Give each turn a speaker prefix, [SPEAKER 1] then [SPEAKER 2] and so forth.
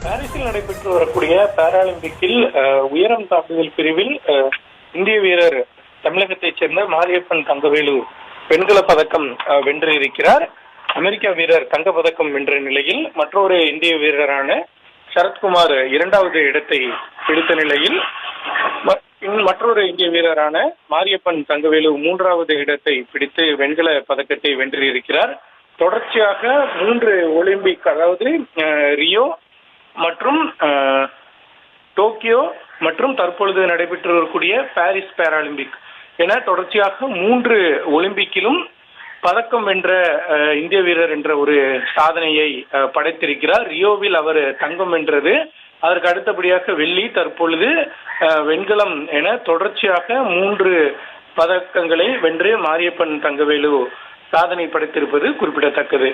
[SPEAKER 1] பாரிஸில் நடைபெற்று வரக்கூடிய பாராலிம்பிக்கில் உயரம் தாண்டுதல் பிரிவில் இந்திய வீரர் தமிழகத்தைச் சேர்ந்த மாரியப்பன் தங்கவேலு வெண்கல பதக்கம் வென்று இருக்கிறார். அமெரிக்கா வீரர் தங்க பதக்கம் வென்ற நிலையில் மற்றொரு இந்திய வீரரான சரத்குமார் இரண்டாவது இடத்தை பிடித்த நிலையில் மற்றொரு இந்திய வீரரான மாரியப்பன் தங்கவேலு மூன்றாவது இடத்தை பிடித்து வெண்கல பதக்கத்தை வென்றிருக்கிறார். தொடர்ச்சியாக 3 ஒலிம்பிக், அதாவது ரியோ மற்றும் டோக்கியோ மற்றும் தற்பொழுது நடைபெற்று வரக்கூடிய பாரிஸ் பாராலிம்பிக் என தொடர்ச்சியாக 3 ஒலிம்பிக்கிலும் பதக்கம் வென்ற இந்திய வீரர் என்ற ஒரு சாதனையை படைத்திருக்கிறார். ரியோவில் அவர் தங்கம் வென்றது, அதற்கு அடுத்தபடியாக வெள்ளி, தற்பொழுது வெண்கலம் என தொடர்ச்சியாக 3 பதக்கங்களை வென்று மாரியப்பன் தங்கவேலு சாதனை படைத்திருப்பது குறிப்பிடத்தக்கது.